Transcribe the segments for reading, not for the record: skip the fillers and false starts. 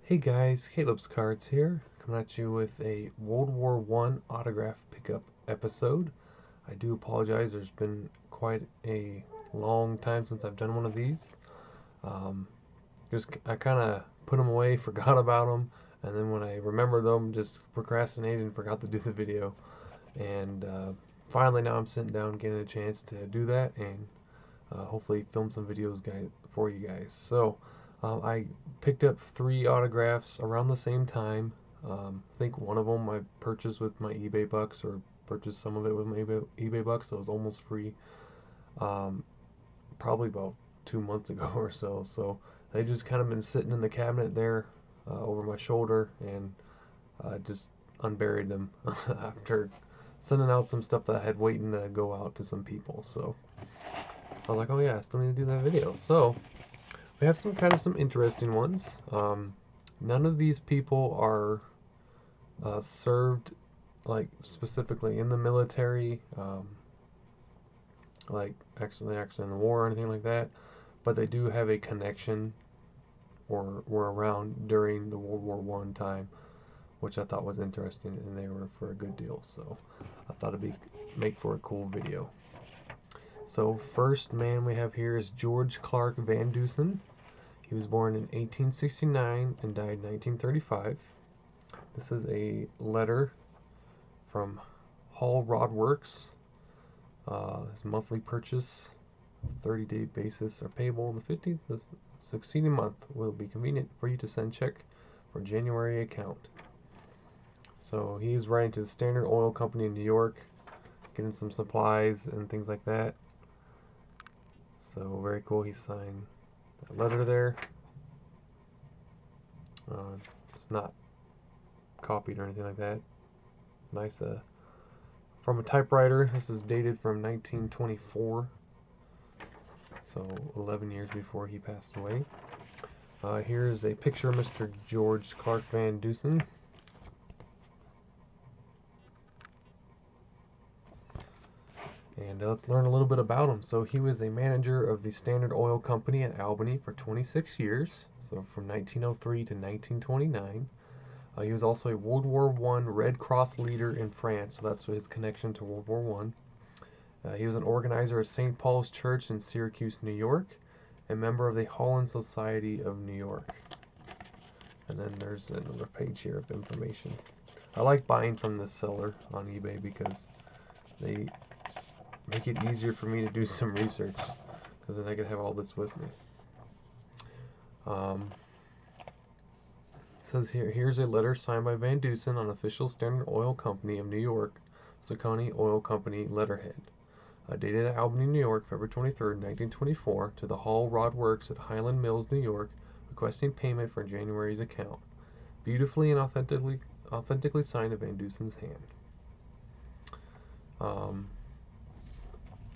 Hey guys, Caleb's Cards here, coming at you with a World War I autograph pickup episode. I do apologize, there's been quite a long time since I've done one of these. I kind of put them away, forgot about them, and then when I remembered them, just procrastinated and forgot to do the video. And finally now I'm sitting down getting a chance to do that and hopefully film some videos for you guys. I picked up 3 autographs around the same time. I think one of them I purchased with my eBay bucks, or purchased some of it with my eBay bucks, so it was almost free. Um, Probably about 2 months ago or so. So they just kind of been sitting in the cabinet there over my shoulder, and just unburied them after sending out some stuff that I had waiting to go out to some people. So I was like, oh yeah, I still need to do that video. So we have some interesting ones. None of these people are served like specifically in the military, like actually in the war or anything like that, but they do have a connection or were around during the World War I time, which I thought was interesting, and they were for a good deal. So I thought it'd make for a cool video. So first man we have here is George Clark Van Dusen. He was born in 1869 and died in 1935. This is a letter from Hall Rod Works. His monthly purchase, 30-day basis, are payable on the 15th. The succeeding month will be convenient for you to send check for January account. So he's writing to the Standard Oil Company in New York, getting some supplies and things like that. So very cool. He signed that letter there. It's not copied or anything like that. Nice. From a typewriter. This is dated from 1924, so 11 years before he passed away. Here's a picture of Mr. George Clark Van Dusen. And let's learn a little bit about him. So he was a manager of the Standard Oil Company at Albany for 26 years, so from 1903 to 1929. He was also a World War I Red Cross leader in France, so that's his connection to World War I. He was an organizer of St. Paul's Church in Syracuse, New York, a member of the Holland Society of New York. And then there's another page here of information. I like buying from the seller on eBay because they make it easier for me to do some research, because then I can have all this with me. It says here's a letter signed by Van Dusen on official Standard Oil Company of New York, Saconnie Oil Company letterhead. Dated at Albany, New York, February 23rd, 1924, to the Hall Rod Works at Highland Mills, New York, requesting payment for January's account. Beautifully and authentically signed in Van Dusen's hand.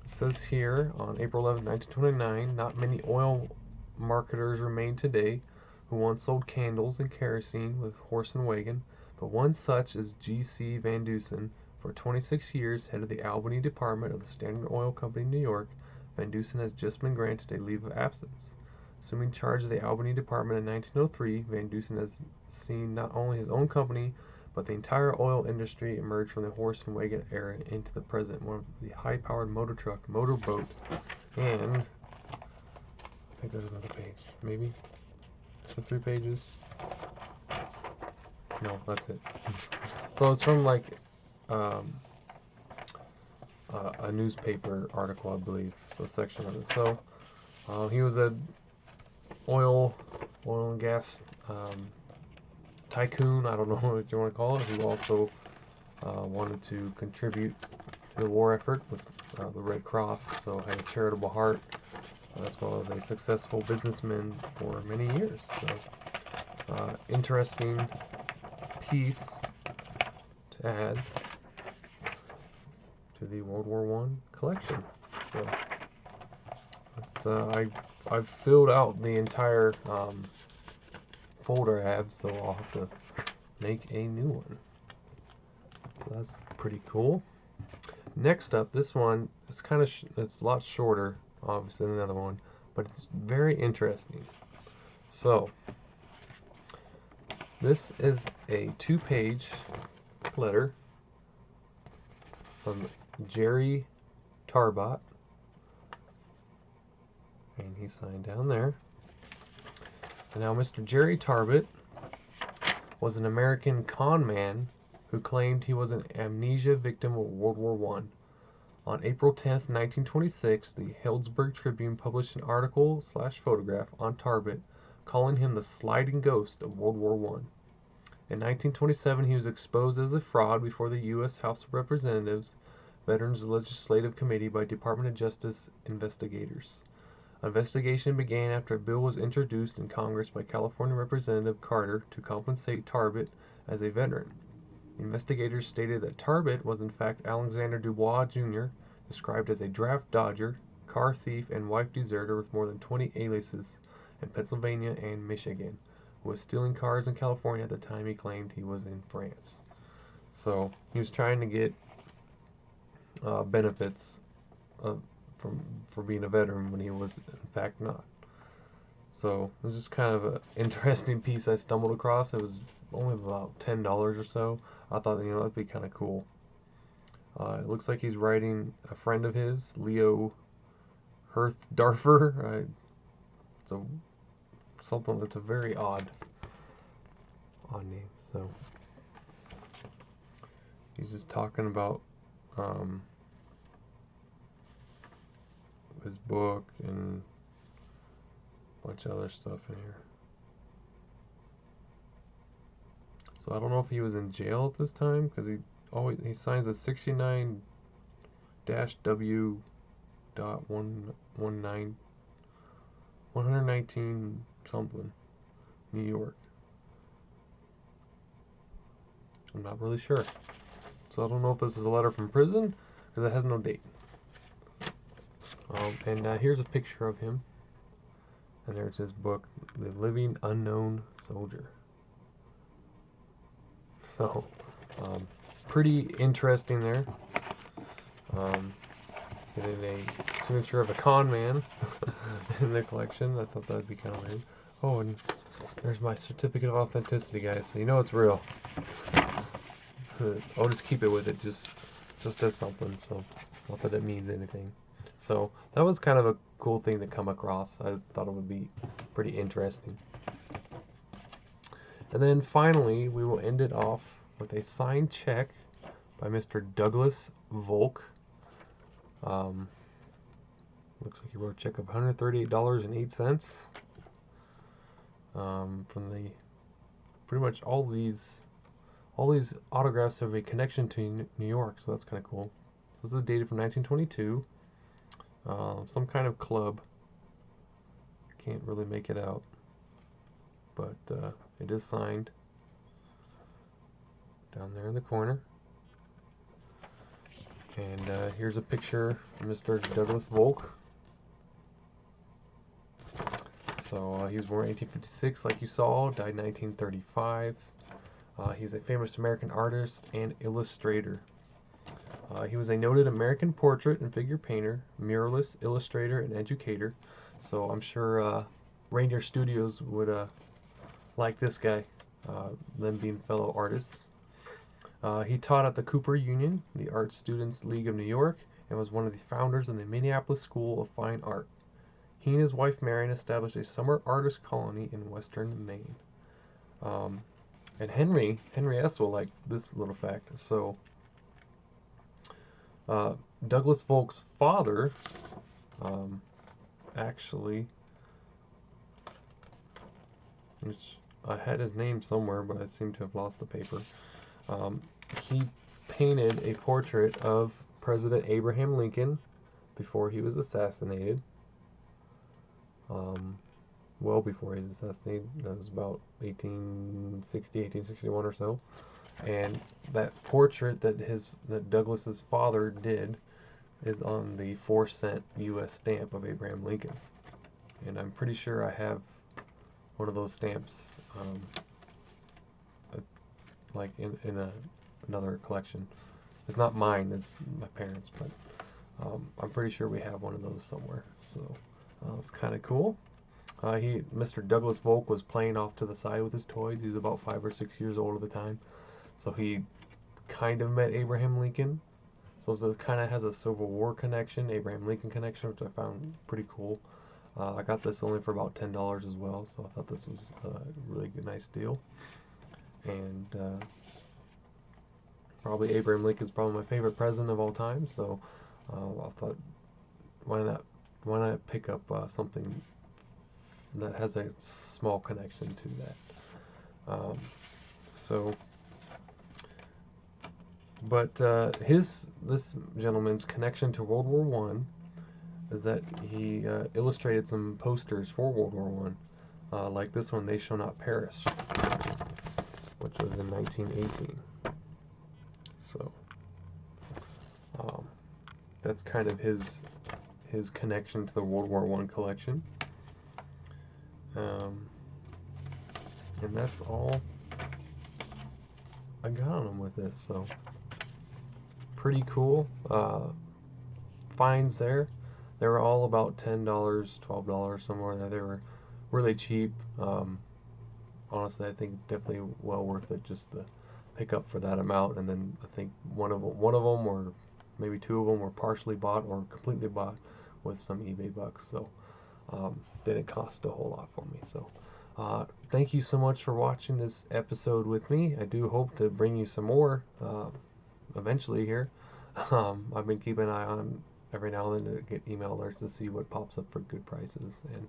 It says here, on April 11, 1929, not many oil marketers remain today who once sold candles and kerosene with horse and wagon, but one such is G.C. Van Dusen. For 26 years, head of the Albany Department of the Standard Oil Company, New York, Van Dusen has just been granted a leave of absence. Assuming charge of the Albany Department in 1903, Van Dusen has seen not only his own company, but the entire oil industry emerge from the horse and wagon era into the present, one of the high-powered motor truck, motorboat, and I think there's another page, maybe? So 3 pages? No, that's it. So it's from like a newspaper article, I believe. So a section of it. So he was a oil and gas tycoon. I don't know what you want to call it. Who also wanted to contribute to the war effort with the Red Cross. So had a charitable heart, as well as a successful businessman for many years. So interesting piece to add to the World War I collection. So it's, I've filled out the entire folder I have, so I'll have to make a new one. So that's pretty cool. Next up, this one is it's a lot shorter, obviously, than the other one, but it's very interesting. So This is a 2-page letter from Jerry Tarbot, and he signed down there. And now Mr. Jerry Tarbot was an American con man who claimed he was an amnesia victim of World War I. On April 10th, 1926, the Healdsburg Tribune published an article/photograph on Tarbot, calling him the sliding ghost of World War I. In 1927, he was exposed as a fraud before the U.S. House of Representatives Veterans Legislative Committee by Department of Justice investigators. An investigation began after a bill was introduced in Congress by California Representative Carter to compensate Tarbot as a veteran. Investigators stated that Tarbot was in fact Alexander Dubois, Jr., described as a draft dodger, car thief, and wife deserter with more than 20 aliases in Pennsylvania and Michigan, who was stealing cars in California at the time he claimed he was in France. So he was trying to get benefits for being a veteran when he was in fact not. So it was just kind of an interesting piece I stumbled across. It was only about $10 or so. I thought, that'd be kind of cool. It looks like he's writing a friend of his, Leo Darfer. It's something that's a very odd name. So he's just talking about his book and a bunch of other stuff in here. So I don't know if he was in jail at this time, because he signs a 69-W.119 something, New York. I'm not really sure. So I don't know if this is a letter from prison, because it has no date. And here's a picture of him. And there's his book, The Living Unknown Soldier. So, pretty interesting there. Getting a signature of a con man in the collection. I thought that'd be kind of weird. Oh, and there's my certificate of authenticity, guys. So you know it's real. I'll just keep it with it, just as something. So, not that it means anything. So that was kind of a cool thing to come across. I thought it would be pretty interesting. And then finally, we will end it off with a signed check by Mr. Douglas Volk. Looks like he wrote a check of $138.08. From the pretty much all these autographs have a connection to New York, so that's kind of cool. So this is dated from 1922. Some kind of club. Can't really make it out, but it is signed down there in the corner. And here's a picture of Mr. Douglas Volk. So he was born in 1856, like you saw, died in 1935. He's a famous American artist and illustrator. He was a noted American portrait and figure painter, muralist, illustrator, and educator. So I'm sure Rainier Studios would like this guy, them being fellow artists. He taught at the Cooper Union, the Art Students League of New York, and was one of the founders of the Minneapolis School of Fine Art. He and his wife Marion established a summer artist colony in western Maine. And Henry S. will like this little fact. So Douglas Volk's father actually, which I had his name somewhere, but I seem to have lost the paper. He painted a portrait of President Abraham Lincoln before he was assassinated. Well before he was assassinated. That was about 1860, 1861 or so. And that portrait that Douglas's father did is on the 4-cent U.S. stamp of Abraham Lincoln. And I'm pretty sure I have one of those stamps, like in another collection. It's not mine, it's my parents', but I'm pretty sure we have one of those somewhere. So it's kind of cool. Mr. Douglas Volk was playing off to the side with his toys. He was about 5 or 6 years old at the time, so he kind of met Abraham Lincoln. So it kind of has a Civil War connection, Abraham Lincoln connection, which I found pretty cool. I got this only for about $10 as well, so I thought this was a really good, nice deal. And probably Abraham Lincoln's probably my favorite president of all time, so I thought, why not pick up something that has a small connection to that. So, but this gentleman's connection to World War One is that he illustrated some posters for World War One, like this one, "They Shall Not Perish," which was in 1918. So that's kind of his connection to the World War One collection. And that's all I got on them with this, so pretty cool finds there. They were all about $10, $12, somewhere there. They were really cheap. Honestly, I think definitely well worth it just to pick up for that amount. And then I think one of them, or maybe two of them, were partially bought or completely bought with some eBay bucks. So didn't cost a whole lot for me. So thank you so much for watching this episode with me. I do hope to bring you some more eventually here. I've been keeping an eye on every now and then to get email alerts to see what pops up for good prices and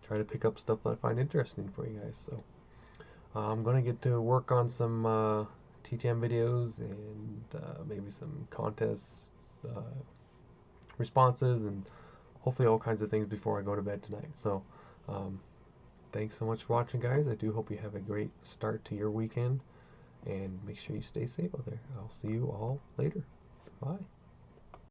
try to pick up stuff that I find interesting for you guys. So I'm going to get to work on some TTM videos and maybe some contest responses and hopefully all kinds of things before I go to bed tonight. So thanks so much for watching, guys. I do hope you have a great start to your weekend, and make sure you stay safe out there. I'll see you all later. Bye.